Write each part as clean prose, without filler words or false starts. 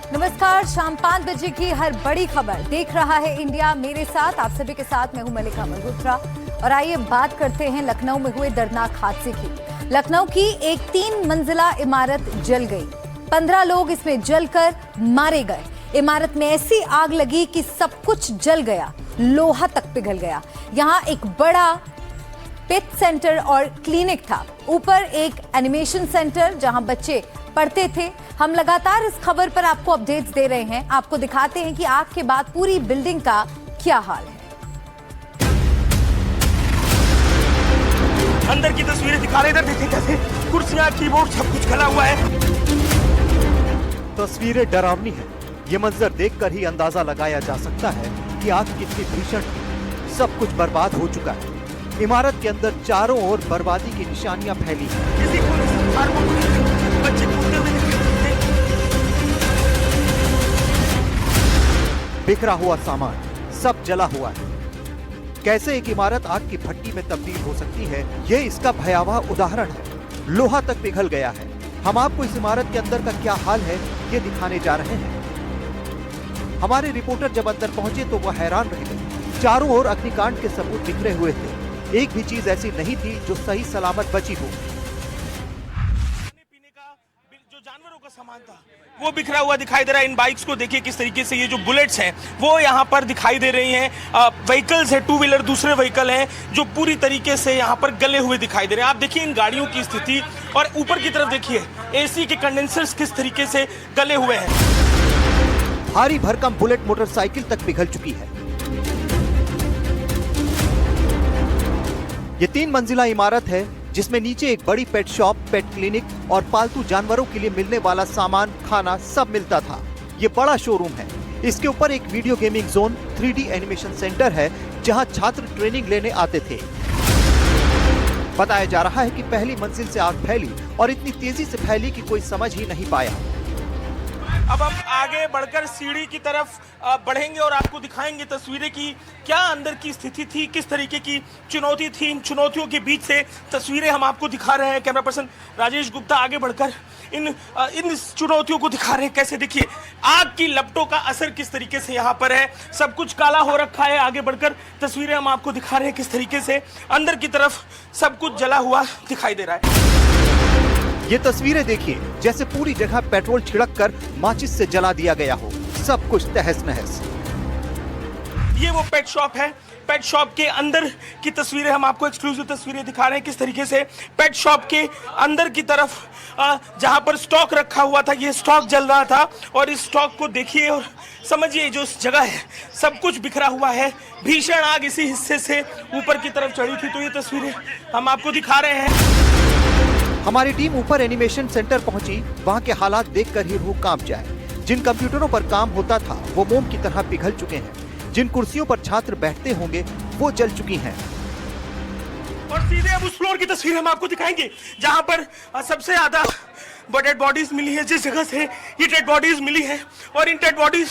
नमस्कार, शाम 5 बजे की हर बड़ी खबर देख रहा है इंडिया। मेरे साथ आप सभी के साथ मैं हूं मलिका मल्होत्रा और आइए बात करते हैं लखनऊ में हुए दर्दनाक हादसे की। लखनऊ की एक 3 मंजिला इमारत जल गई, 15 लोग इसमें जलकर मारे गए। इमारत में ऐसी आग लगी कि सब कुछ जल गया, लोहा तक पिघल गया। यहाँ एक बड़ा पेट सेंटर और क्लिनिक था, ऊपर एक एनिमेशन सेंटर जहां बच्चे पढ़ते थे। हम लगातार इस खबर पर आपको अपडेट्स दे रहे हैं, आपको दिखाते हैं कि आग के बाद पूरी बिल्डिंग का क्या हाल है। अंदर की तस्वीरें दिखा रहे, इधर देखिए कैसे कुर्सियां, कीबोर्ड सब कुछ गला हुआ है। तस्वीरें डरावनी है। ये मंजर देखकर ही अंदाजा लगाया जा सकता है कि आग कितनी भीषण थी। सब कुछ बर्बाद हो चुका है। इमारत के अंदर चारों ओर बर्बादी की निशानियां फैली हैं। किसी कोने से बाहर को बच्चे कूदते हुए दिख रहे हैं। बिखरा हुआ सामान, सब जला हुआ है। कैसे एक इमारत आग की भट्टी में तब्दील हो सकती है, ये इसका भयावह उदाहरण है। लोहा तक पिघल गया है। हम आपको इस इमारत के अंदर का क्या हाल है, ये दिखाने जा रहे हैं। हमारे रिपोर्टर जब अंदर पहुंचे तो वह हैरान रह गए। चारों ओर अग्निकांड के सबूत बिखरे हुए थे। एक भी चीज ऐसी नहीं थी जो सही सलामत बची हो। खाने पीने का जो जानवरों का सामान था वो बिखरा हुआ दिखाई दे रहा है। इन बाइक्स को देखिए किस तरीके से, ये जो बुलेट्स हैं वो यहाँ पर दिखाई दे रही हैं। व्हीकल्स है, 2 व्हीलर दूसरे व्हीकल हैं जो पूरी तरीके से यहाँ पर गले हुए दिखाई दे रहे हैं। आप देखिए इन गाड़ियों की स्थिति, और ऊपर की तरफ देखिए एसी के कंडेंसर्स किस तरीके से गले हुए हैं। भारी भरकम बुलेट मोटरसाइकिल तक पिघल चुकी है। ये 3 मंजिला इमारत है जिसमें नीचे एक बड़ी पेट शॉप, पेट क्लिनिक और पालतू जानवरों के लिए मिलने वाला सामान, खाना सब मिलता था। ये बड़ा शोरूम है। इसके ऊपर एक video gaming zone, 3D animation centre है जहां छात्र ट्रेनिंग लेने आते थे। बताया जा रहा है कि पहली मंजिल से आग फैली और इतनी तेजी से फैली कि कोई समझ ही नहीं पाया। अब हम आगे बढ़कर सीढ़ी की तरफ बढ़ेंगे और आपको दिखाएंगे तस्वीरें की क्या अंदर की स्थिति थी, किस तरीके की चुनौती थी। इन चुनौतियों के बीच से तस्वीरें हम आपको दिखा रहे हैं। कैमरा पर्सन राजेश गुप्ता आगे बढ़कर इन चुनौतियों को दिखा रहे हैं। कैसे देखिए आग की लपटों का असर किस तरीके से यहाँ पर है, सब कुछ काला हो रखा है। आगे बढ़कर तस्वीरें हम आपको दिखा रहे हैं किस तरीके से अंदर की तरफ सब कुछ जला हुआ दिखाई दे रहा है। ये तस्वीरें देखिए जैसे पूरी जगह पेट्रोल छिड़क कर माचिस से जला दिया गया हो। सब कुछ तहस नहस। ये वो पेट शॉप है। पेट शॉप के अंदर की तस्वीरें हम आपको एक्सक्लूसिव तस्वीरें दिखा रहे हैं किस तरीके से पेट शॉप के अंदर की तरफ जहां पर स्टॉक रखा हुआ था, ये स्टॉक जल रहा था। और इस स्टॉक को देखिए और समझिए जो इस जगह है सब कुछ बिखरा हुआ है। भीषण आग इसी हिस्से से ऊपर की तरफ चढ़ी थी। तो ये तस्वीरें हम आपको दिखा रहे हैं। हमारी टीम ऊपर एनिमेशन सेंटर पहुंची। वहां के हालात देखकर ही रूह कांप जाए। जिन कंप्यूटरों पर काम होता था वो मोम की तरह पिघल चुके हैं। जिन कुर्सियों पर छात्र बैठते होंगे वो जल चुकी हैं। और सीधे अब उस फ्लोर की तस्वीर हम आपको दिखाएंगे जहां पर सबसे ज्यादा डेड बॉडीज मिली है। जिस जगह से ये डेड बॉडीज मिली है और इन डेड बॉडीज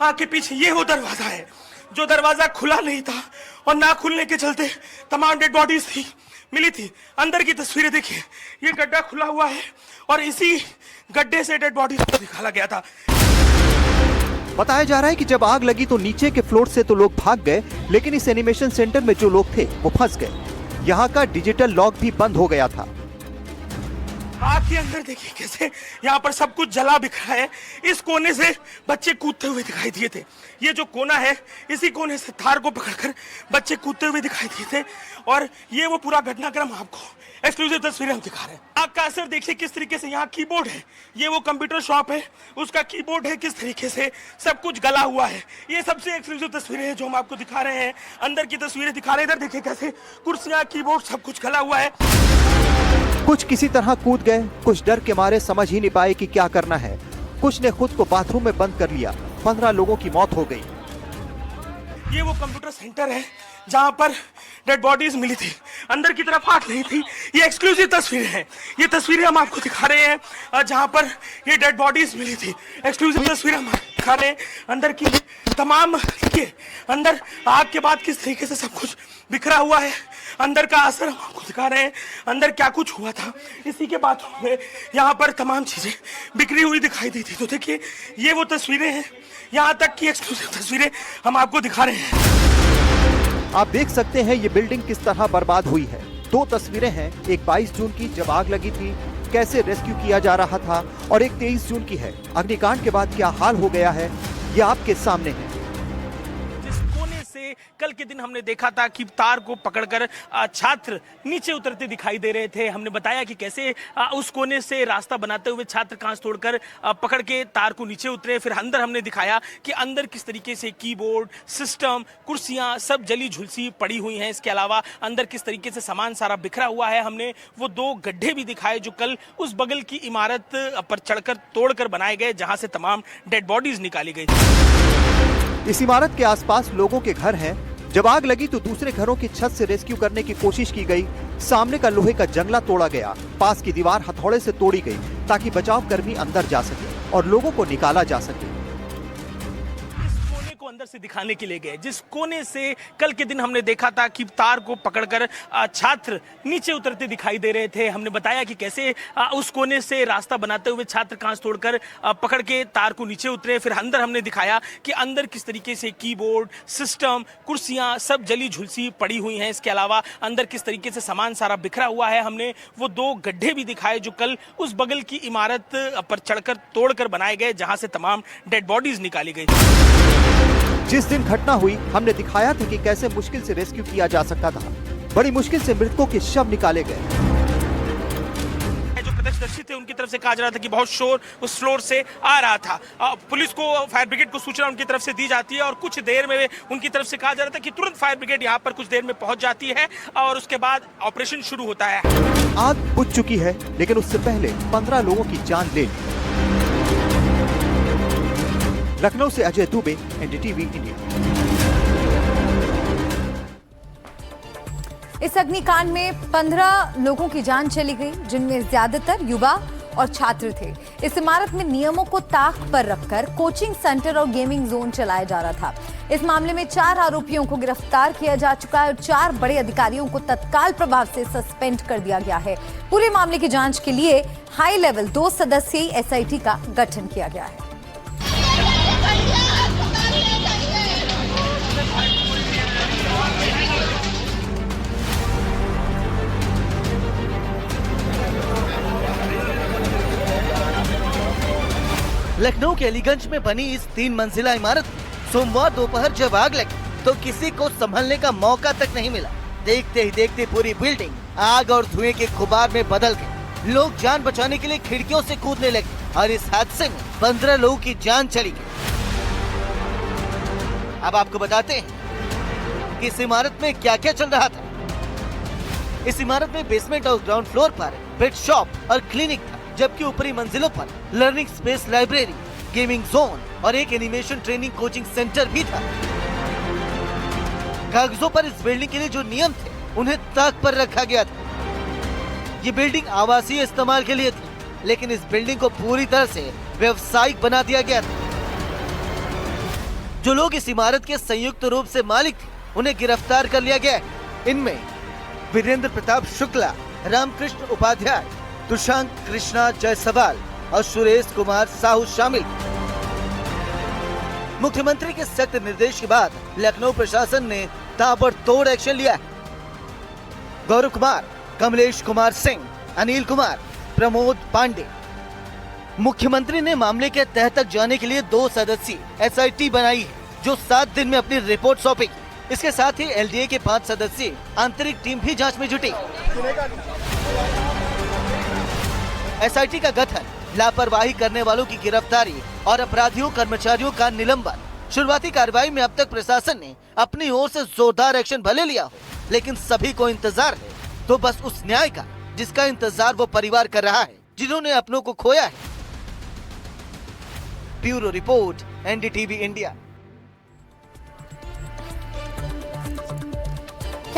के पीछे ये वो दरवाजा है जो दरवाजा खुला नहीं था और ना खुलने के चलते तमाम डेड बॉडीज थी मिली थी। अंदर की तस्वीरें देखिए, ये गड्ढा खुला हुआ है और इसी गड्ढे से डेड बॉडीज को निकाला गया था। बताया जा रहा है कि जब आग लगी तो नीचे के फ्लोर से तो लोग भाग गए, लेकिन इस एनिमेशन सेंटर में जो लोग थे वो फंस गए। यहाँ का डिजिटल लॉक भी बंद हो गया था। आग के अंदर देखिए कैसे यहाँ पर सब कुछ जला बिखरा है। इस कोने से बच्चे कूदते हुए दिखाई दिए थे। ये जो कोना है इसी कोने से तार को पकड़कर बच्चे कूदते हुए दिखाई दिए थे। और ये वो पूरा घटनाक्रम आपको एक्सक्लूसिव तस्वीरें हम दिखा रहे हैं। आग का असर देखिए किस तरीके से। यहाँ कीबोर्ड है, ये वो कंप्यूटर शॉप है उसका कीबोर्ड है, किस तरीके से सब कुछ गला हुआ है। ये सबसे एक्सक्लूसिव तस्वीरें हैं जो हम आपको दिखा रहे हैं। अंदर की तस्वीरें दिखा रहे हैं। इधर देखिए कैसे कुर्सियां, कीबोर्ड सब कुछ गला हुआ है। कुछ किसी तरह कूद गए, कुछ डर के मारे समझ ही नहीं पाए कि क्या करना है। कुछ ने खुद को बाथरूम में बंद कर लिया। 15 लोगों की मौत हो गई। ये वो कंप्यूटर सेंटर है जहां पर डेड बॉडीज मिली थी, अंदर की तरफ आग नहीं थी। ये एक्सक्लूसिव तस्वीरें हैं, ये तस्वीरें हम आपको दिखा रहे हैं जहां पर ये डेड बॉडीज मिली थी। एक्सक्लूसिव तस्वीरें हम दिखा रहे हैं अंदर की तमाम। देखिए अंदर आग के बाद किस तरीके से सब कुछ बिखरा हुआ है, अंदर का असर हम आपको दिखा रहे हैं, अंदर क्या कुछ हुआ था। इसी के बाथरूम में यहाँ पर तमाम चीजें बिखरी हुई दिखाई दी थी। तो देखिए ये वो तस्वीरें हैं, यहाँ तक की एक्सक्लूसिव तस्वीरें हम आपको दिखा रहे हैं। आप देख सकते हैं ये बिल्डिंग किस तरह बर्बाद हुई है। दो तस्वीरें हैं, एक 22 जून की जब आग लगी थी, कैसे रेस्क्यू किया जा रहा था, और एक 23 जून की है, अग्निकांड के बाद क्या हाल हो गया है, ये आपके सामने है। कल के दिन हमने देखा था कि तार को पकड़कर छात्र नीचे उतरते दिखाई दे रहे थे। हमने बताया कि कैसे उस कोने से रास्ता बनाते हुए छात्र कांच तोड़कर पकड़ के तार को नीचे उतरे। फिर अंदर हमने दिखाया कि अंदर किस तरीके से कीबोर्ड, सिस्टम, कुर्सियां सब जली झुलसी पड़ी हुई हैं। इसके अलावा अंदर किस तरीके से सामान सारा बिखरा हुआ है। हमने वो 2 गड्ढे भी दिखाए जो कल उस बगल की इमारत पर चढ़कर तोड़कर बनाए गए, जहां से तमाम डेड बॉडीज निकाली गई थी। इस इमारत के आसपास लोगों के घर हैं। जब आग लगी तो दूसरे घरों की छत से रेस्क्यू करने की कोशिश की गई। सामने का लोहे का जंगला तोड़ा गया, पास की दीवार हथौड़े से तोड़ी गई ताकि बचाव कर्मी अंदर जा सके और लोगों को निकाला जा सके। अंदर से दिखाने के लिए गए जिस कोने से कल के दिन हमने देखा था कि तार को पकड़कर छात्र नीचे उतरते दिखाई दे रहे थे। हमने बताया कि कैसे उस कोने से रास्ता बनाते हुए छात्र कांच तोड़कर पकड़ के तार को नीचे उतरे। फिर अंदर हमने दिखाया कि अंदर किस तरीके से कीबोर्ड, सिस्टम, कुर्सियां सब जली झुलसी पड़ी हुई हैं। इसके अलावा अंदर किस तरीके से सामान सारा बिखरा हुआ है। हमने वो 2 गड्ढे भी दिखाए जो कल उस बगल की इमारत पर चढ़कर तोड़कर बनाए गए, जहां से तमाम डेड बॉडीज निकाली गई थी। जिस दिन घटना हुई हमने दिखाया था कि कैसे मुश्किल से रेस्क्यू किया जा सकता था। बड़ी मुश्किल से मृतकों के शव निकाले गए। जो प्रत्यक्षदर्शी थे उनकी तरफ से कहा जा रहा था कि बहुत शोर उस फ्लोर से आ रहा था। पुलिस को, फायर ब्रिगेड को सूचना उनकी तरफ से दी जाती है और कुछ देर में उनकी तरफ से कहा जा रहा था कि तुरंत फायर ब्रिगेड यहाँ पर कुछ देर में पहुंच जाती है और उसके बाद ऑपरेशन शुरू होता है। आग बुझ चुकी है लेकिन उससे पहले 15 लोगों की जान ले ली। लखनऊ से अजय दुबे, एनडीटीवी इंडिया। इस अग्निकांड में 15 लोगों की जान चली गई, जिनमें ज्यादातर युवा और छात्र थे। इस इमारत में नियमों को ताक पर रखकर कोचिंग सेंटर और गेमिंग जोन चलाया जा रहा था। इस मामले में 4 आरोपियों को गिरफ्तार किया जा चुका है और 4 बड़े अधिकारियों को तत्काल प्रभाव से सस्पेंड कर दिया गया है। पूरे मामले की जांच के लिए हाई लेवल 2 सदस्यीय एसआईटी का गठन किया गया है। लखनऊ के अलीगंज में बनी इस 3 मंजिला इमारत में सोमवार दोपहर जब आग लगी तो किसी को संभलने का मौका तक नहीं मिला। देखते ही देखते पूरी बिल्डिंग आग और धुएं के गुबार में बदल गई। लोग जान बचाने के लिए खिड़कियों से कूदने लगे और इस हादसे में 15 लोगों की जान चली गई। अब आपको बताते हैं कि इस इमारत में क्या क्या चल रहा था। इस इमारत में बेसमेंट और ग्राउंड फ्लोर पर पेट शॉप और क्लिनिक था, जबकि ऊपरी मंजिलों पर learning space, library, gaming zone और एक एनिमेशन ट्रेनिंग कोचिंग सेंटर भी था। कागजों पर इस बिल्डिंग के लिए जो नियम थे उन्हें ताक पर रखा गया था। ये बिल्डिंग आवासीय इस्तेमाल के लिए थी, लेकिन इस बिल्डिंग को पूरी तरह से व्यवसायिक बना दिया गया था। जो लोग इस इमारत के संयुक्त रूप से मालिक थे उन्हें गिरफ्तार कर लिया गया है। इनमें वीरेंद्र प्रताप शुक्ला, रामकृष्ण उपाध्याय, तुषांक कृष्णा जायसवाल और सुरेश कुमार साहू शामिल। मुख्यमंत्री के सख्त निर्देश के बाद लखनऊ प्रशासन ने ताबड़तोड़ एक्शन लिया है। गौरव कुमार, कमलेश कुमार सिंह, अनिल कुमार, प्रमोद पांडे। मुख्यमंत्री ने मामले के तह तक जाने के लिए 2 सदस्यीय एसआईटी बनाई है, जो 7 दिन में अपनी रिपोर्ट सौंपेगी। इसके साथ ही एलडीए के 5 सदस्यीय आंतरिक टीम भी जांच में जुटी। एसआईटी का गठन, लापरवाही करने वालों की गिरफ्तारी और अपराधियों कर्मचारियों का निलंबन। शुरुआती कार्रवाई में अब तक प्रशासन ने अपनी ओर से जोरदार एक्शन भले लिया हो, लेकिन सभी को इंतजार है तो बस उस न्याय का जिसका इंतजार वो परिवार कर रहा है जिन्होंने अपनों को खोया है। Bureau report, NDTV India.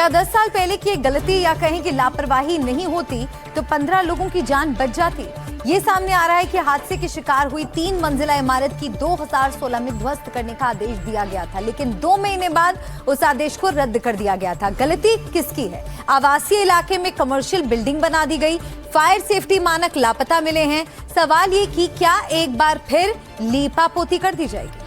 क्या 10 साल पहले की एक गलती या कहें कि लापरवाही नहीं होती तो 15 लोगों की जान बच जाती? ये सामने आ रहा है कि हादसे की शिकार हुई 3 मंजिला इमारत की 2016 में ध्वस्त करने का आदेश दिया गया था, लेकिन 2 महीने बाद उस आदेश को रद्द कर दिया गया था। गलती किसकी है? आवासीय इलाके में कमर्शियल बिल्डिंग बना दी गई, फायर सेफ्टी मानक लापता मिले हैं। सवाल ये कि क्या एक बार फिर लीपापोती कर दी जाएगी?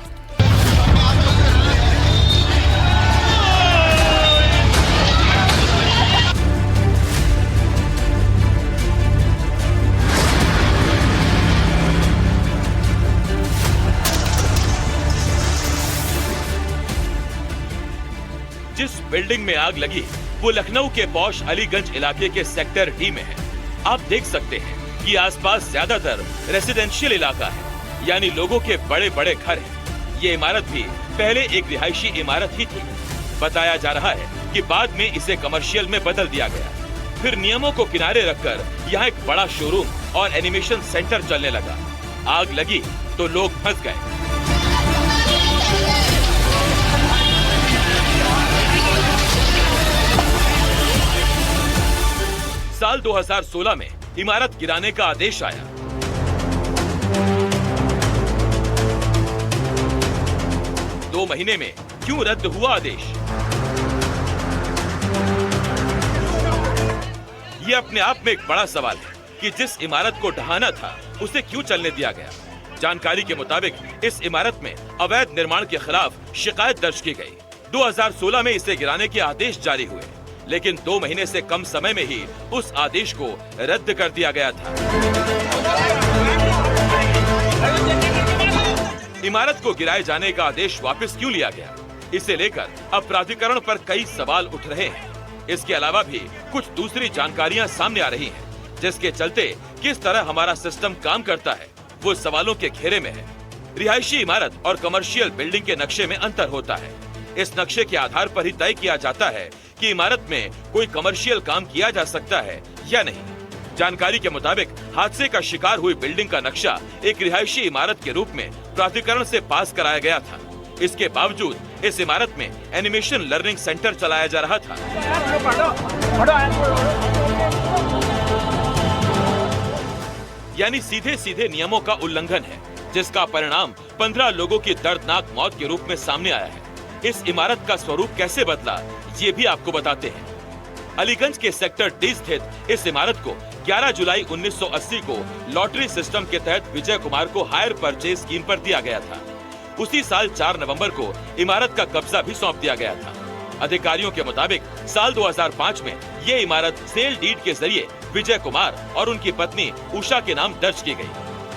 जिस बिल्डिंग में आग लगी वो लखनऊ के पौष अलीगंज इलाके के सेक्टर डी में है। आप देख सकते हैं कि आसपास ज्यादातर रेसिडेंशियल इलाका है, यानी लोगों के बड़े बड़े घर हैं। ये इमारत भी पहले एक रिहायशी इमारत ही थी। बताया जा रहा है कि बाद में इसे कमर्शियल में बदल दिया गया। फिर नियमों को किनारे रखकर यहाँ एक बड़ा शोरूम और एनिमेशन सेंटर चलने लगा। आग लगी तो लोग फंस गए। साल 2016 में इमारत गिराने का आदेश आया। दो महीने में क्यों रद्द हुआ आदेश? ये अपने आप में एक बड़ा सवाल है कि जिस इमारत को ढहाना था उसे क्यों चलने दिया गया। जानकारी के मुताबिक इस इमारत में अवैध निर्माण के खिलाफ शिकायत दर्ज की गई। 2016 में इसे गिराने के आदेश जारी हुए, लेकिन 2 महीने से कम समय में ही उस आदेश को रद्द कर दिया गया था। इमारत को गिराए जाने का आदेश वापस क्यों लिया गया? इसे लेकर अब प्राधिकरण पर कई सवाल उठ रहे हैं। इसके अलावा भी कुछ दूसरी जानकारियां सामने आ रही हैं, जिसके चलते किस तरह हमारा सिस्टम काम करता है वो सवालों के घेरे में है। रिहायशी इमारत और कमर्शियल बिल्डिंग के नक्शे में अंतर होता है। इस नक्शे के आधार पर ही तय किया जाता है कि इमारत में कोई कमर्शियल काम किया जा सकता है या नहीं। जानकारी के मुताबिक हादसे का शिकार हुई बिल्डिंग का नक्शा एक रिहायशी इमारत के रूप में प्राधिकरण से पास कराया गया था। इसके बावजूद इस इमारत में एनिमेशन लर्निंग सेंटर चलाया जा रहा था। यानी सीधे सीधे नियमों का उल्लंघन है, जिसका परिणाम 15 लोगों की दर्दनाक मौत के रूप में सामने आया है। इस इमारत का स्वरूप कैसे बदला ये भी आपको बताते हैं। अलीगंज के सेक्टर डी स्थित इस इमारत को 11 जुलाई 1980 को लॉटरी सिस्टम के तहत विजय कुमार को हायर परचेज स्कीम पर दिया गया था। उसी साल 4 नवंबर को इमारत का कब्जा भी सौंप दिया गया था। अधिकारियों के मुताबिक साल 2005 में ये इमारत सेल डीड के जरिए विजय कुमार और उनकी पत्नी उषा के नाम दर्ज की गई।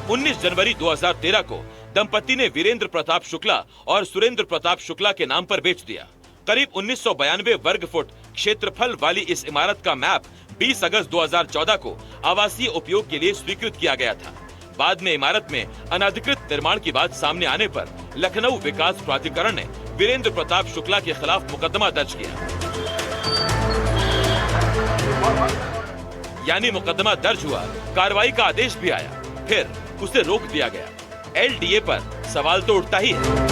19 जनवरी 2013 को दंपति ने वीरेंद्र प्रताप शुक्ला और सुरेंद्र प्रताप शुक्ला के नाम पर बेच दिया। करीब 1992 वर्ग फुट क्षेत्रफल वाली इस इमारत का मैप 20 अगस्त 2014 को आवासीय उपयोग के लिए स्वीकृत किया गया था। बाद में इमारत में अनधिकृत निर्माण की बात सामने आने पर लखनऊ विकास प्राधिकरण ने वीरेंद्र प्रताप शुक्ला के खिलाफ मुकदमा दर्ज किया। यानी मुकदमा दर्ज हुआ, कार्रवाई का आदेश भी आया, फिर उसे रोक दिया गया। LDA पर सवाल तो उठता ही है।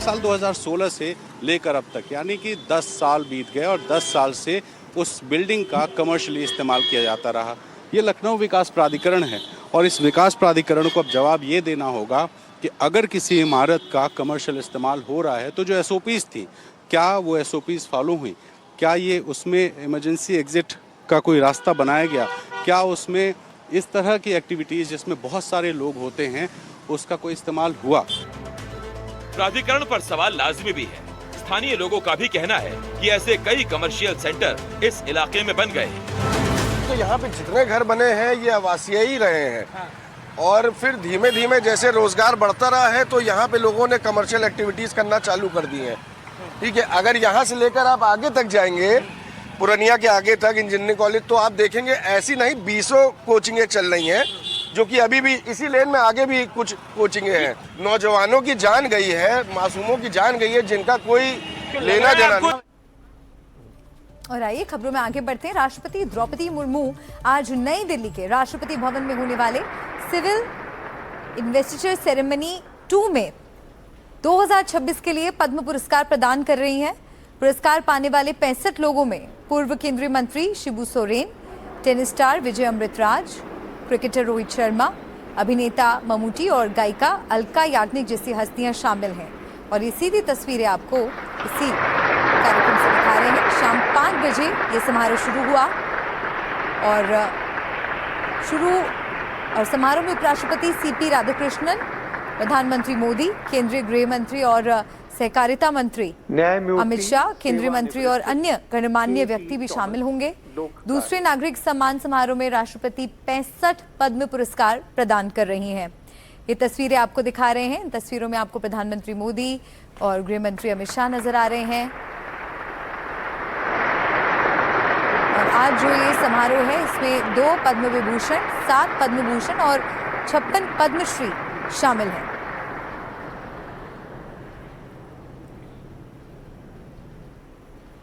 साल 2016 से लेकर अब तक यानी कि 10 साल बीत गए और 10 साल से उस बिल्डिंग का कमर्शियली इस्तेमाल किया जाता रहा। ये लखनऊ विकास प्राधिकरण है और इस विकास प्राधिकरण को अब जवाब ये देना होगा कि अगर किसी इमारत का कमर्शियल इस्तेमाल हो रहा है तो जो SOPs थी, क्या वो SOPs फॉलो हुई? क्या ये उसमें इमरजेंसी एग्जिट का कोई रास्ता बनाया गया? क्या उसमें इस तरह की एक्टिविटीज जिसमें बहुत सारे लोग होते हैं उसका कोई इस्तेमाल हुआ? प्राधिकरण पर सवाल लाजमी भी है। स्थानीय लोगों का भी कहना है कि ऐसे कई कमर्शियल सेंटर इस इलाके में बन गए हैं। तो यहाँ पे जितने घर बने हैं ये आवासीय ही रहे हैं। हाँ। और फिर धीमे धीमे जैसे रोजगार बढ़ता रहा है तो यहाँ पे लोगों ने कमर्शियल एक्टिविटीज करना चालू कर दी है। ठीक है, अगर यहाँ से लेकर आप आगे तक जाएंगे, पुरानिया के आगे तक इंजीनियरिंग कॉलेज, तो आप देखेंगे ऐसी नहीं 20 कोचिंगें चल रही हैं, जो कि अभी भी इसी लेन में आगे भी कुछ कोचिंगें हैं। नौजवानों की जान गई है, मासूमों की जान गई है, जिनका कोई लेना देना नहीं। और आइए खबरों में आगे बढ़ते हैं। राष्ट्रपति द्रौपदी मुर्मू आज नई दिल्ली के राष्ट्रपति भवन में होने वाले सिविल इन्वेस्टिचर सेरेमनी 2 में 2026 के लिए पद्म पुरस्कार प्रदान कर रही हैं। पुरस्कार पाने वाले 65 लोगों में पूर्व केंद्रीय मंत्री Shibu Soren, tennis star Vijay Amritraj, cricketer Rohit Sharma, अभिनेता ममूटी और गायिका अलका याग्निक जैसी हस्तियां शामिल हैं। और ये सीधी तस्वीरें आपको इसी कार्यक्रम से दिखा रहे हैं। शाम 5 बजे ये समारोह शुरू हुआ और समारोह में उपराष्ट्रपति सीपी राधाकृष्णन, प्रधानमंत्री मोदी, केंद्रीय गृह मंत्री और सहकारिता मंत्री अमित शाह, केंद्रीय मंत्री और अन्य गणमान्य व्यक्ति भी शामिल होंगे। दूसरे नागरिक सम्मान समारोह में राष्ट्रपति 65 पद्म पुरस्कार प्रदान कर रही हैं। ये तस्वीरें आपको दिखा रहे हैं। इन तस्वीरों में आपको प्रधानमंत्री मोदी और गृह मंत्री अमित शाह नजर आ रहे हैं। और आज जो ये समारोह है इसमें 2 पद्म विभूषण, 7 पद्म भूषण और 56 पद्मश्री शामिल हैं।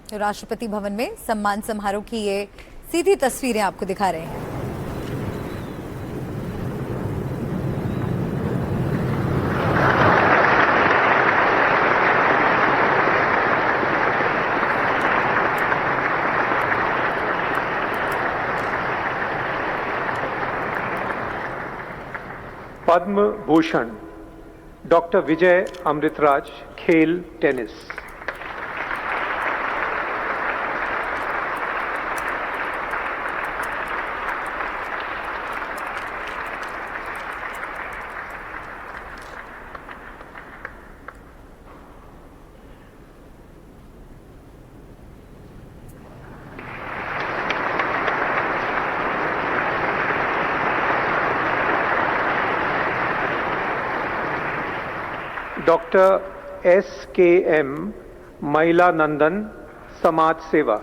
तो राष्ट्रपति भवन में सम्मान समारोह की ये सीधी तस्वीरें आपको दिखा रहे हैं। पद्म भूषण डॉक्टर विजय अमृतराज, खेल टेनिस। डॉक्टर SKM महिला नंदन, समाज सेवा।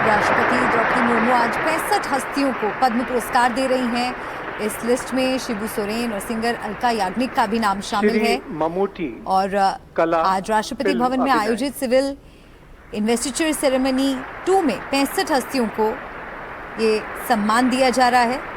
राष्ट्रपति द्रौपदी मुर्मू आज 65 हस्तियों को पद्म पुरस्कार दे रही हैं। इस लिस्ट में शिबू सोरेन और सिंगर अलका याग्निक का भी नाम शामिल है। ममूटी और आज राष्ट्रपति भवन में आयोजित सिविल इन्वेस्टिचर सेरेमनी 2 में 65 हस्तियों को ये सम्मान दिया जा रहा है।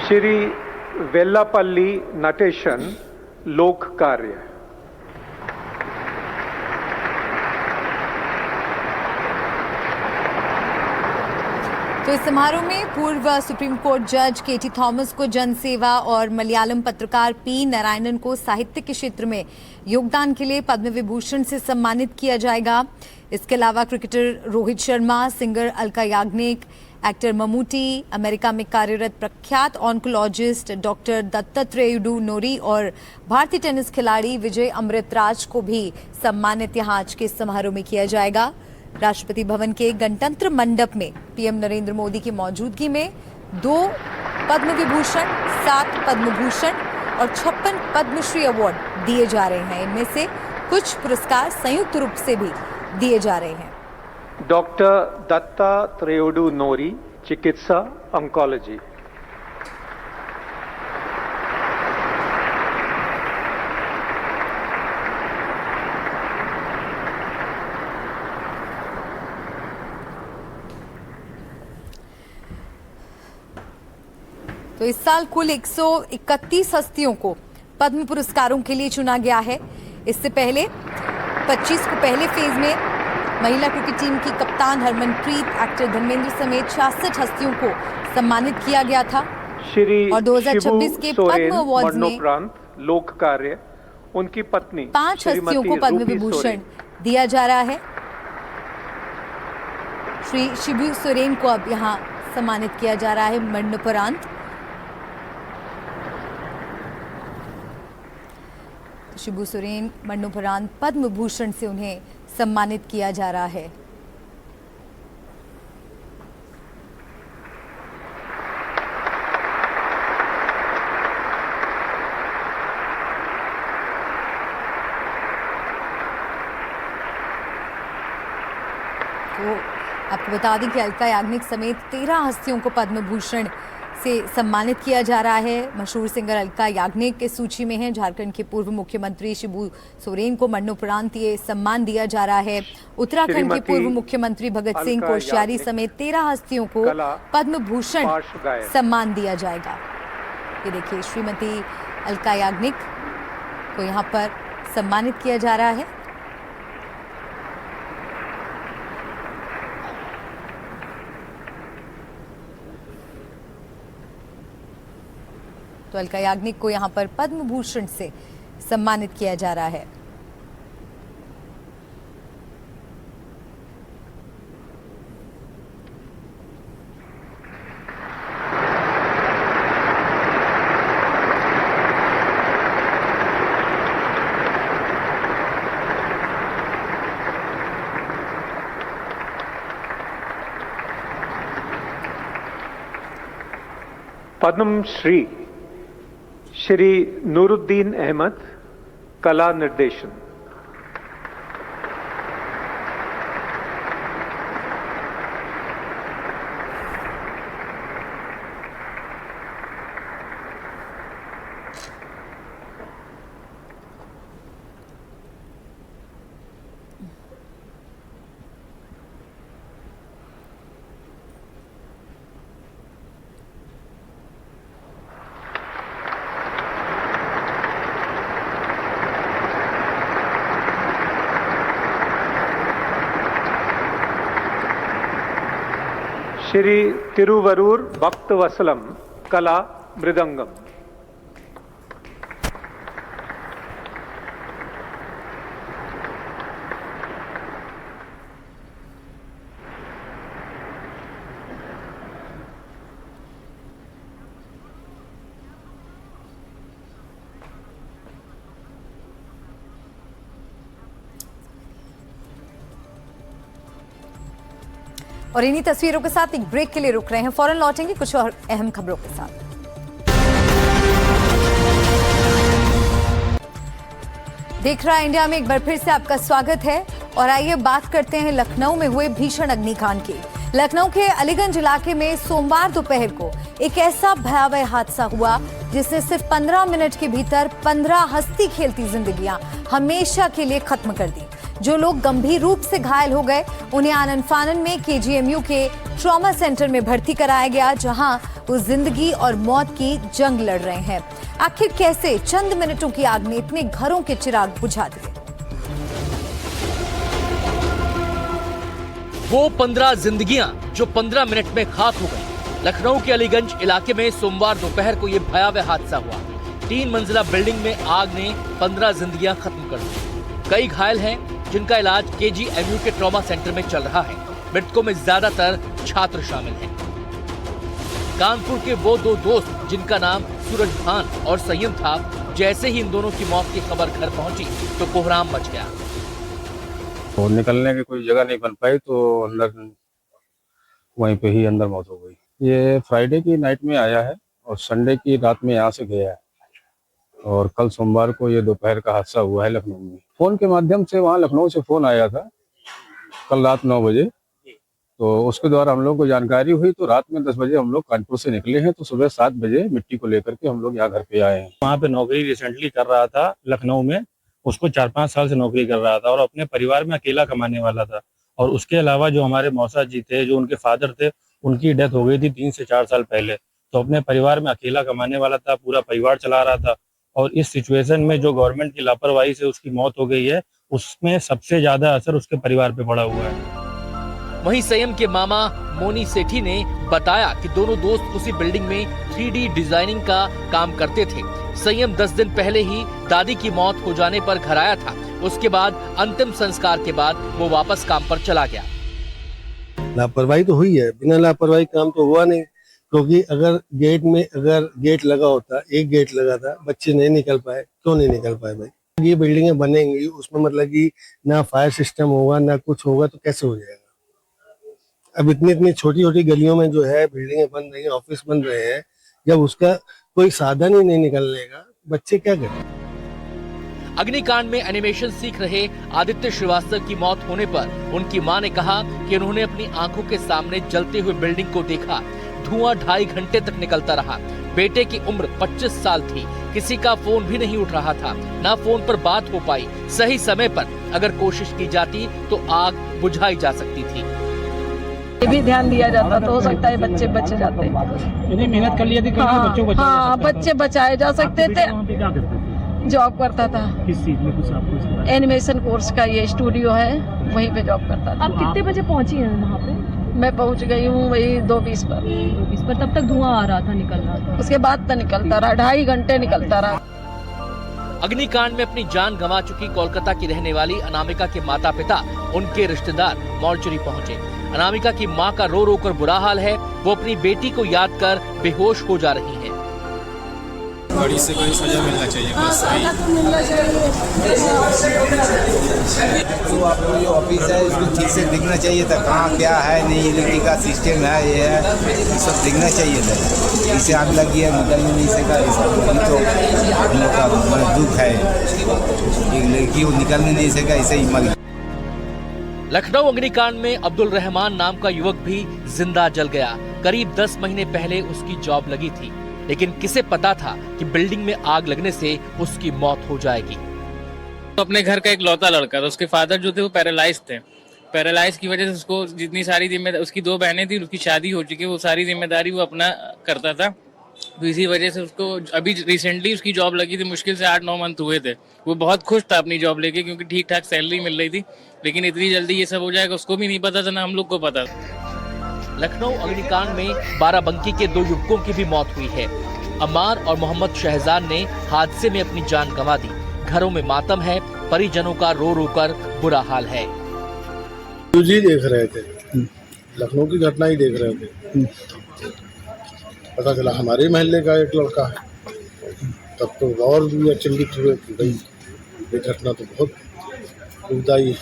श्री वेल्लापल्ली नटेशन, लोक कार्य। तो इस समारोह में पूर्व सुप्रीम कोर्ट जज केटी थॉमस को जन सेवा और मलयालम पत्रकार पी नारायणन को साहित्य के क्षेत्र में योगदान के लिए पद्म विभूषण से सम्मानित किया जाएगा। इसके अलावा cricketer Rohit Sharma, singer Alka Yagnik, actor Mammootty, America में कार्यरत प्रख्यात ऑन्कोलॉजिस्ट डॉक्टर दत्तात्रेयुडू नोरी और भारतीय टेनिस खिलाड़ी विजय अमृतराज को भी सम्मानित यहाँ आज के समारोह में किया जाएगा। राष्ट्रपति भवन के गणतंत्र मंडप में पीएम नरेंद्र मोदी की मौजूदगी में 2 पद्म विभूषण, 7 पद्म भूषण और 56 पद्मश्री अवार्ड दिए जा रहे हैं। इनमें से कुछ पुरस्कार संयुक्त रूप से भी दिए जा रहे हैं। डॉक्टर दत्तात्रेयुडू नोरी, चिकित्सा, ऑन्कोलॉजी। तो इस साल कुल 131 हस्तियों को पद्म पुरस्कारों के लिए चुना गया है। इससे पहले 25 को पहले फेज में महिला क्रिकेट टीम की कप्तान हरमनप्रीत, एक्टर धर्मेंद्र समेत 66 हस्तियों को सम्मानित किया गया था। और 2026 के पद्म अवार्ड्स में लोक कार्य उनकी पत्नी 5 हस्तियों को पद्म विभूषण दिया जा रहा है। श्री शिबू सोरेन को अब यहाँ सम्मानित किया जा रहा है मरणोपरांत। शिबू सोरेन मरणोपरांत पद्म भूषण से उन्हें सम्मानित किया जा रहा है। तो आपको बता दें कि अलका याग्निक समेत 13 हस्तियों को पद्म भूषण से सम्मानित किया जा रहा है। मशहूर सिंगर अलका याग्निक की सूची में हैं। झारखंड के पूर्व मुख्यमंत्री शिबू सोरेन को मरणोपरांत ये सम्मान दिया जा रहा है। उत्तराखंड के पूर्व मुख्यमंत्री भगत सिंह कोश्यारी समेत 13 हस्तियों को पद्म भूषण सम्मान दिया जाएगा। ये देखिए, श्रीमती अलका याग्निक को यहाँ पर सम्मानित किया जा रहा है। तो अलका याग्निक को यहाँ पर पद्म भूषण से सम्मानित किया जा रहा है। पद्म श्री श्री नूरुद्दीन अहमद, कला निर्देशन। श्री तिरुवरूर भक्तवसलम, कला मृदंगम। और इन्हीं तस्वीरों के साथ एक ब्रेक के लिए रुक रहे हैं। फौरन लौटेंगे कुछ और अहम खबरों के साथ। देख रहा इंडिया में एक बार फिर से आपका स्वागत है। और आइए बात करते हैं लखनऊ में हुए भीषण अग्निकांड की। लखनऊ के अलीगंज इलाके में सोमवार दोपहर को एक ऐसा भयावह हादसा हुआ जिसने सिर्फ 15 मिनट के भीतर 15 हंसती खेलती जिंदगियां हमेशा के लिए खत्म कर दी। जो लोग गंभीर रूप से घायल हो गए उन्हें आनन फानन में केजीएमयू के ट्रॉमा सेंटर में भर्ती कराया गया, जहां वो जिंदगी और मौत की जंग लड़ रहे हैं। आखिर कैसे चंद मिनटों की आग ने इतने घरों के चिराग बुझा दिए? वो 15 जिंदगियां जो 15 मिनट में खाक हो गई। लखनऊ के अलीगंज इलाके में सोमवार दोपहर को ये भयावह हादसा हुआ। 3 मंजिला बिल्डिंग में आग ने 15 जिंदगियां खत्म कर दी। कई घायल हैं जिनका इलाज केजीएमयू के ट्रॉमा सेंटर में चल रहा है। मृतकों में ज्यादातर छात्र शामिल हैं। कानपुर के वो 2 दोस्त जिनका नाम सूरज भान और संयम था, जैसे ही इन दोनों की मौत की खबर घर पहुंची तो कोहराम मच गया। और निकलने की कोई जगह नहीं बन पाई तो अंदर वहीं पे ही अंदर मौत हो गई। ये फ्राइडे की नाइट में आया है और संडे की रात में यहाँ से गया है और कल सोमवार को ये दोपहर का हादसा हुआ है लखनऊ में। फोन के माध्यम से वहाँ लखनऊ से फोन आया था कल रात 9 बजे, तो उसके द्वारा हम लोग को जानकारी हुई। तो रात में 10 बजे हम लोग कानपुर से निकले हैं, तो सुबह 7 बजे मिट्टी को लेकर के हम लोग यहाँ घर पे आए हैं। वहाँ पे नौकरी रिसेंटली कर रहा था लखनऊ में, उसको 4-5 साल से नौकरी कर रहा था और अपने परिवार में अकेला कमाने वाला था। और उसके अलावा जो हमारे मौसा जी थे, जो उनके फादर थे, उनकी डेथ हो गई थी 3 से 4 साल पहले। तो अपने परिवार में अकेला कमाने वाला था, पूरा परिवार चला रहा था। और इस सिचुएशन में जो गवर्नमेंट की लापरवाही से उसकी मौत हो गई है, उसमें सबसे ज्यादा असर उसके परिवार पे पड़ा हुआ है। वहीं संयम के मामा मोनी सेठी ने बताया कि दोनों दोस्त उसी बिल्डिंग में 3D डिजाइनिंग का काम करते थे। संयम 10 दिन पहले ही दादी की मौत हो जाने पर घर आया था। उसके बाद अंतिम संस्कार के बाद वो वापस काम पर चला गया। लापरवाही तो हुई है, बिना लापरवाही काम तो हुआ नहीं, क्योंकि अगर गेट लगा होता, एक गेट लगा था, बच्चे नहीं निकल पाए, क्यों नहीं निकल पाए भाई? ये बिल्डिंगें बनेंगी, उसमें मतलब कि ना फायर सिस्टम होगा ना कुछ होगा, तो कैसे हो जाएगा? अब इतनी छोटी छोटी गलियों में जो है बिल्डिंगें बन रही हैं, ऑफिस बन रहे हैं, जब उसका कोई साधन ही नहीं निकलने का, बच्चे क्या करें? अग्निकांड में एनिमेशन सीख रहे आदित्य श्रीवास्तव की मौत होने पर उनकी मां ने कहा कि उन्होंने अपनी आंखों के सामने जलते हुए बिल्डिंग को देखा। धुआं 2.5 घंटे तक निकलता रहा। बेटे की उम्र 25 साल थी। किसी का फोन भी नहीं उठ रहा था, ना फोन पर बात हो पाई। सही समय पर अगर कोशिश की जाती तो आग बुझाई जा सकती थी। ये भी ध्यान दिया जाता तो हो सकता है बच्चे बच जाते। मेहनत कर लिया थी, हाँ, बच्चे बचाए जा सकते थे। जॉब करता था। किस चीज में कुछ आपको? एनिमेशन कोर्स का ये स्टूडियो है, वहीं पे जॉब करता था। आप कितने बजे पहुंची हैं वहाँ पे? मैं पहुंच गई हूँ वही 2:20 पर। 2:20 पर तब तक धुआं आ रहा था, निकल रहा था। उसके बाद तो निकलता रहा, 2.5 घंटे निकलता रहा। अग्निकांड में अपनी जान गंवा चुकी कोलकाता की रहने वाली अनामिका के माता पिता, उनके रिश्तेदार मॉर्चरी पहुंचे। अनामिका की मां का रो रो कर बुरा हाल है। वो अपनी बेटी को याद कर बेहोश हो जा रही है। बड़ी से बड़ी सजा मिलना चाहिए, बस सही। तो आपको जो ऑफिस है उसको ठीक से दिखना चाहिए था, कहाँ क्या है, नहीं इलेक्ट्रिक का सिस्टम है, ये है, ये सब दिखना चाहिए था। इसे आग लगी है, निकल नहीं सका, तो हम लोग का दुख है। एक लड़की वो निकलने नहीं सका, इसे ही मर। लखनऊ अग्निकांड में अब्दुल रहमान नाम का युवक भी जिंदा जल गया। करीब 10 महीने पहले उसकी जॉब लगी थी, लेकिन किसे पता था कि बिल्डिंग में आग लगने से उसकी मौत हो जाएगी। तो अपने घर का एक लौता लड़का था, उसके फादर जो थे वो पैरालाइज थे। पैरालाइज की वजह से उसको जितनी सारी जिम्मेदारी, उसकी 2 बहनें थी, उसकी शादी हो चुकी है, वो सारी जिम्मेदारी वो अपना करता था। तो इसी वजह से उसको अभी रिसेंटली उसकी जॉब लगी थी, मुश्किल से 8-9 मंथ हुए थे। वो बहुत खुश था अपनी जॉब लेके, क्योंकि ठीक ठाक सैलरी मिल रही थी। लेकिन इतनी जल्दी ये सब हो जाएगा उसको भी नहीं पता था, ना हम लोग को पता था। लखनऊ अग्निकांड में बाराबंकी के 2 युवकों की भी मौत हुई है। अम्मार और मोहम्मद शहजाद ने हादसे में अपनी जान गंवा दी। घरों में मातम है, परिजनों का रो रो कर बुरा हाल है। जी देख रहे थे, लखनऊ की घटना ही देख रहे थे, पता चला हमारे महल्ले का एक लड़का है, तब तो और भी अचंभित हुए कि भाई ये घटना तो बहुत दुखदायी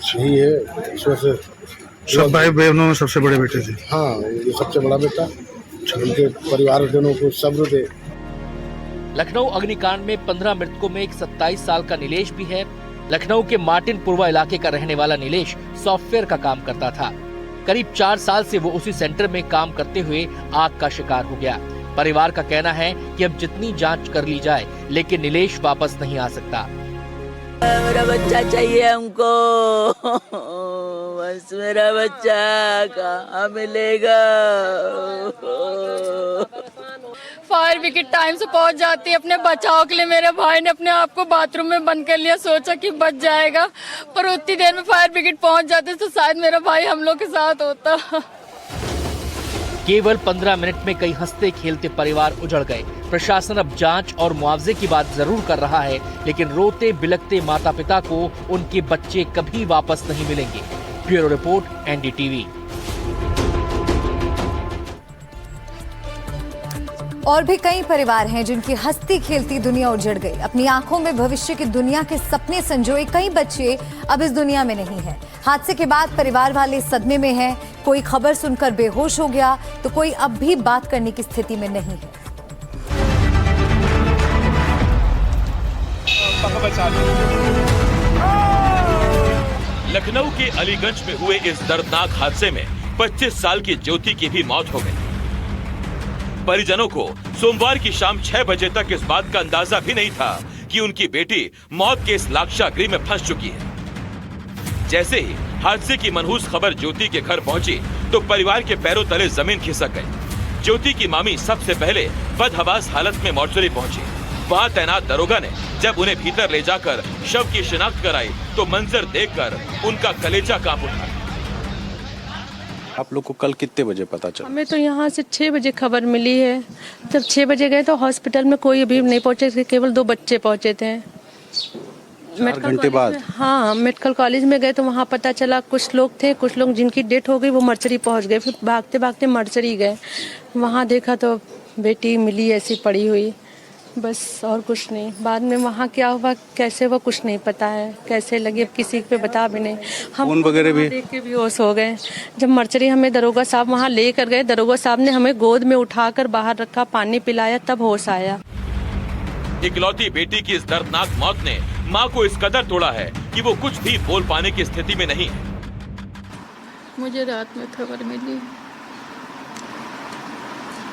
सही है। इसमें से सब भाई बहनों में सबसे बड़े बेटे थे। हाँ, ये सबसे बड़ा बेटा, उनके परिवारजनों को सब्र दे। लखनऊ अग्निकांड में 15 मृतकों में एक 27 साल का नीलेश भी है। लखनऊ के मार्टिनपुरवा इलाके का रहने वाला नीलेश सॉफ्टवेयर का काम करता था। करीब 4 साल से वो उसी सेंटर में काम करते हुए आग का शिकार हो गया। परिवार का कहना है कि अब जितनी जांच कर ली जाए, लेकिन नीलेश वापस नहीं आ सकता। मेरा बच्चा चाहिए हमको, बस मेरा बच्चा कहाँ मिलेगा। फायर ब्रिगेड टाइम से पहुंच जाती है अपने बचाव के लिए। मेरे भाई ने अपने आप को बाथरूम में बंद कर लिया, सोचा कि बच जाएगा, पर उतनी देर में फायर ब्रिगेड पहुंच जाते तो शायद मेरा भाई हम लोग के साथ होता। केवल 15 मिनट में कई हंसते खेलते परिवार उजड़ गए। प्रशासन अब जांच और मुआवजे की बात जरूर कर रहा है, लेकिन रोते बिलखते माता पिता को उनके बच्चे कभी वापस नहीं मिलेंगे। Bureau report, NDTV। और भी कई परिवार हैं जिनकी हंसती खेलती दुनिया उजड़ गई। अपनी आंखों में भविष्य की दुनिया के सपने संजोए कई बच्चे अब इस दुनिया में नहीं हैं। हादसे के बाद परिवार वाले सदमे में हैं। कोई खबर सुनकर बेहोश हो गया तो कोई अब भी बात करने की स्थिति में नहीं है। लखनऊ के अलीगंज में हुए इस दर्दनाक हादसे में 25 साल की ज्योति की भी मौत हो गई। परिजनों को सोमवार की शाम 6 बजे तक इस बात का अंदाजा भी नहीं था कि उनकी बेटी मौत के इस लाक्षागृह में फंस चुकी है। जैसे ही हादसे की मनहूस खबर ज्योति के घर पहुंची तो परिवार के पैरों तले जमीन खिसक गई। ज्योति की मामी सबसे पहले बदहवास हालत में मॉर्चरी पहुंची। वहां तैनात दरोगा ने जब उन्हें भीतर ले जाकर शव की शिनाख्त कराई तो मंजर देखकर उनका कलेजा कांप उठा। आप लोग को कल कितने बजे पता चला? हमें तो यहाँ से 6 बजे खबर मिली है। जब 6 बजे गए तो हॉस्पिटल में कोई अभी नहीं पहुंचे थे, केवल 2 बच्चे पहुंचे थे। घंटे बाद? हाँ, मेडिकल कॉलेज में गए तो वहाँ पता चला कुछ लोग थे, कुछ लोग जिनकी डेथ हो गई वो मर्चरी पहुँच गए। फिर भागते भागते मर्चरी गए, वहाँ देखा तो बेटी मिली ऐसी पड़ी हुई, बस और कुछ नहीं। बाद में वहाँ क्या हुआ कैसे वो कुछ नहीं पता है, कैसे लगी अब किसी पे बता भी नहीं। हम खून वगैरह भी देख के बेहोश हो गए। जब मर्चरी हमें दरोगा साहब वहाँ लेकर गए, दरोगा साहब ने हमें गोद में उठाकर बाहर रखा, पानी पिलाया, तब होश आया। इकलौती बेटी की इस दर्दनाक मौत ने मां को इस कदर तोड़ा है कि वो कुछ भी बोल पाने की स्थिति में नहीं है। मुझे रात में खबर मिली।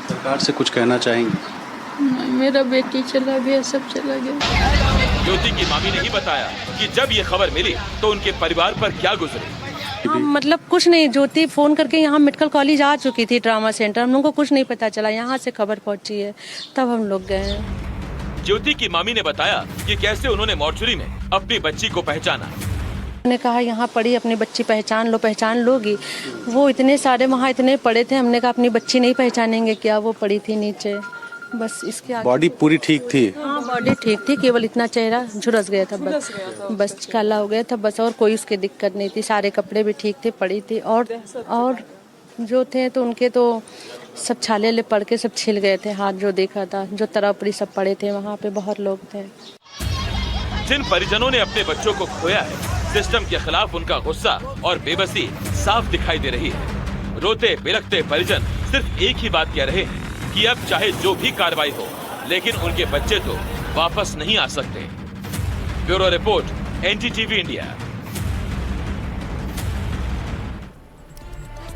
सरकार से कुछ कहना चाहेंगे? नहीं, मेरा बेटी चला गया, सब चला गया। ज्योति की मामी ने ही बताया कि जब ये खबर मिली तो उनके परिवार पर क्या गुजरी। हाँ, मतलब कुछ नहीं, ज्योति फोन करके यहाँ मेडिकल कॉलेज आ चुकी थी, ट्रामा सेंटर। हम लोग को कुछ नहीं पता चला, यहाँ से खबर पहुँची है तब हम लोग गए हैं। ज्योति की मामी ने बताया कि कैसे उन्होंने मॉर्चरी में अपनी बच्ची को पहचाना। ने कहा यहाँ पड़ी, अपनी बच्ची पहचान लो, पहचान लोगी। वो इतने सारे वहाँ इतने पड़े थे, हमने कहा अपनी बच्ची नहीं पहचानेंगे क्या, वो पड़ी थी नीचे, बस इसके आगे। बॉडी पूरी ठीक थी? हाँ, बॉडी ठीक थी, केवल इतना चेहरा झुलस गया था, बस काला हो गया था बस, और कोई उसकी दिक्कत नहीं थी। सारे कपड़े भी ठीक थे, पड़ी थी। और जो थे तो उनके तो सब छाले ले पड़ के सब छिल गए थे, हाथ जो देखा था, जो तरपड़ी सब पड़े थे, वहाँ पे बहुत लोग थे। जिन परिजनों ने अपने बच्चों को खोया है, सिस्टम के खिलाफ उनका गुस्सा और बेबसी साफ दिखाई दे रही है। रोते बिलखते परिजन सिर्फ एक ही बात कह रहे हैं कि अब चाहे जो भी कार्रवाई हो, लेकिन उनके बच्चे तो वापस नहीं आ सकते। Bureau report, NDTV India.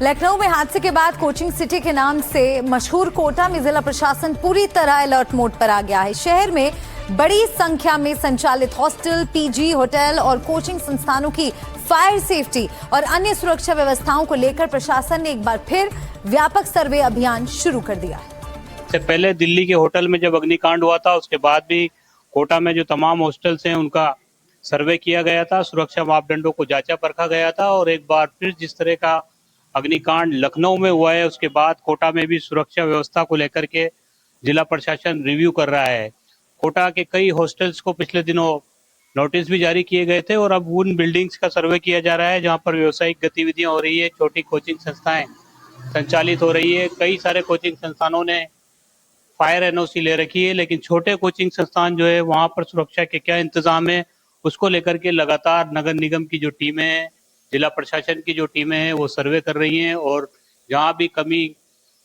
Lucknow में हादसे के बाद कोचिंग सिटी के नाम से मशहूर कोटा में जिला प्रशासन पूरी तरह अलर्ट मोड पर आ गया है। शहर में बड़ी संख्या में संचालित हॉस्टल, पीजी, होटल और कोचिंग संस्थानों की फायर सेफ्टी और अन्य सुरक्षा व्यवस्थाओं को लेकर प्रशासन ने एक बार फिर व्यापक सर्वे अभियान शुरू कर दिया है। इससे पहले दिल्ली के होटल में जब अग्निकांड हुआ था, उसके बाद भी कोटा में जो तमाम हॉस्टल्स हैं उनका सर्वे किया गया था, सुरक्षा मापदंडों को जांचा परखा गया था। और एक बार फिर जिस तरह का अग्निकांड लखनऊ में हुआ है, उसके बाद कोटा में भी सुरक्षा व्यवस्था को लेकर के जिला प्रशासन रिव्यू कर रहा है। कोटा के कई हॉस्टल्स को पिछले दिनों नोटिस भी जारी किए गए थे और अब उन बिल्डिंग्स का सर्वे किया जा रहा है जहां पर व्यावसायिक गतिविधियां हो रही है, छोटी कोचिंग संस्थाएं संचालित हो रही है। कई सारे कोचिंग संस्थानों ने फायर NOC ले रखी है, लेकिन छोटे कोचिंग संस्थान जो है वहां पर सुरक्षा के क्या इंतजाम है, उसको लेकर के लगातार नगर निगम की जो टीमें हैं, जिला प्रशासन की जो टीमें हैं, वो सर्वे कर रही हैं और जहां भी कमी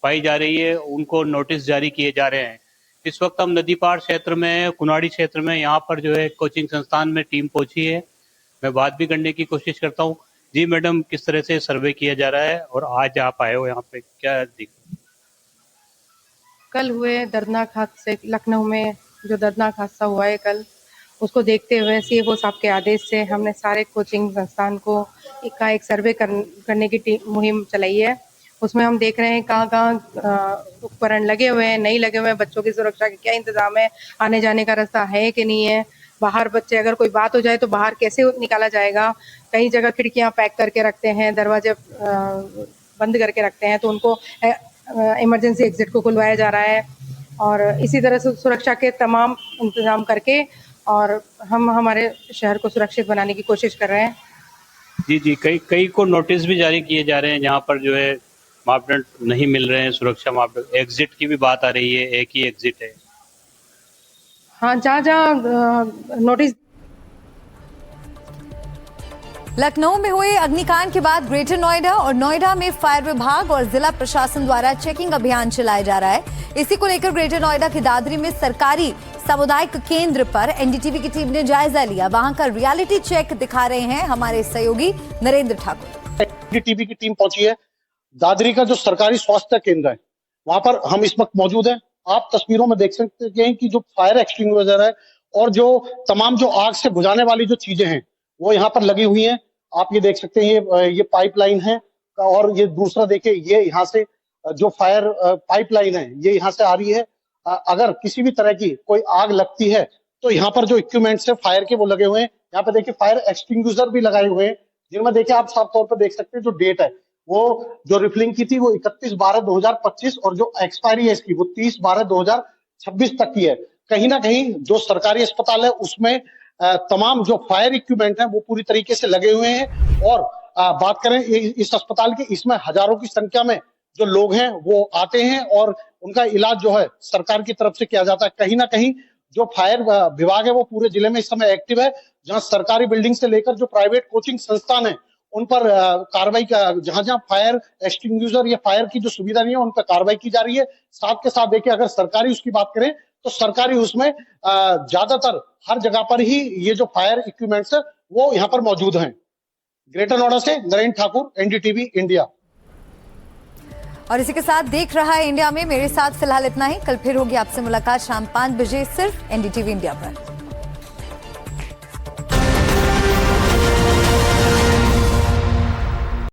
पाई जा रही है उनको नोटिस जारी किए जा रहे हैं। इस वक्त हम नदी पार क्षेत्र में, कुनाड़ी क्षेत्र में, यहाँ पर जो है कोचिंग संस्थान में टीम पहुंची है। मैं बात भी करने की कोशिश करता हूँ। जी मैडम, किस तरह से सर्वे किया जा रहा है और आज आप आए हो यहाँ पे, क्या दिक्कत? कल हुए दर्दनाक हादसे, लखनऊ में जो दर्दनाक हादसा हुआ है कल, उसको देखते हुए CFO साहब के आदेश से हमने सारे कोचिंग संस्थान को एक सर्वे करने की मुहिम चलाई है। उसमें हम देख रहे हैं कहाँ उपकरण लगे हुए हैं, नहीं लगे हुए हैं, बच्चों की सुरक्षा के क्या इंतजाम है, आने जाने का रास्ता है कि नहीं है, बाहर बच्चे अगर कोई बात हो जाए तो बाहर कैसे निकाला जाएगा। कई जगह खिड़कियां पैक करके रखते हैं, दरवाजे बंद करके रखते हैं, तो उनको इमरजेंसी एग्जिट को खुलवाया जा रहा है। और इसी तरह से सुरक्षा के तमाम इंतजाम करके और हम हमारे शहर को सुरक्षित बनाने की कोशिश कर रहे हैं। जी, कई को नोटिस भी जारी किए जा रहे हैं जहाँ पर जो है मापदंड नहीं मिल रहे हैं, सुरक्षा मापदंड। एग्जिट की भी बात आ रही है, एक ही एग्जिट है। हाँ, जहाँ नोटिस। लखनऊ में हुए अग्निकांड के बाद ग्रेटर नोएडा और नोएडा में फायर विभाग और जिला प्रशासन द्वारा चेकिंग अभियान चलाया जा रहा है। इसी को लेकर ग्रेटर नोएडा की दादरी में सरकारी सामुदायिक केंद्र पर NDTV की टीम ने जायजा लिया। वहां का रियलिटी चेक दिखा रहे हैं हमारे सहयोगी नरेंद्र ठाकुर। NDTV की टीम पहुंची है दादरी का जो सरकारी स्वास्थ्य केंद्र है, वहां पर हम इस वक्त मौजूद हैं। आप तस्वीरों में देख सकते हैं कि जो फायर एक्सटिंग्विशर है और जो तमाम जो आग से बुझाने वाली जो चीजें हैं वो यहाँ पर लगी हुई हैं। आप ये देख सकते हैं, ये पाइपलाइन है और ये दूसरा देखिए, ये यहाँ से जो फायर पाइपलाइन है ये यहाँ से आ रही है। अगर किसी भी तरह की कोई आग लगती है तो यहाँ पर जो इक्विपमेंट्स है फायर के वो लगे हुए हैं। यहाँ पे देखिए फायर एक्सटिंग्विशर भी लगाए हुए हैं, जिनमें देखिए आप साफ तौर पर देख सकते हैं जो डेट है वो जो रिफिलिंग की थी वो 31/12/2025 और जो एक्सपायरी है इसकी वो 30/12/2026 तक की है। कहीं ना कहीं जो सरकारी अस्पताल है उसमें तमाम जो फायर इक्विपमेंट हैं वो पूरी तरीके से लगे हुए हैं। और बात करें इस अस्पताल की, इसमें हजारों की संख्या में जो लोग हैं वो आते हैं और उनका इलाज जो है सरकार की तरफ से किया जाता है। कहीं ना कहीं जो फायर विभाग है वो पूरे जिले में इस समय एक्टिव है, जहां सरकारी बिल्डिंग से लेकर जो प्राइवेट कोचिंग संस्थान है उन पर कार्रवाई जहां जहां फायर एक्सटिंग्विशर या फायर की जो सुविधा नहीं है उन पर कार्रवाई की जा रही है। साथ के साथ देखिए, अगर सरकारी उसकी बात करें तो सरकारी उसमें ज्यादातर हर जगह पर ही ये जो फायर इक्विपमेंट्स है वो यहाँ पर मौजूद हैं। ग्रेटर नोएडा से नरेंद्र ठाकुर, एनडीटीवी इंडिया। और इसी के साथ देख रहा है इंडिया में मेरे साथ फिलहाल इतना ही। कल फिर होगी आपसे मुलाकात शाम 5 बजे सिर्फ एनडीटीवी इंडिया पर।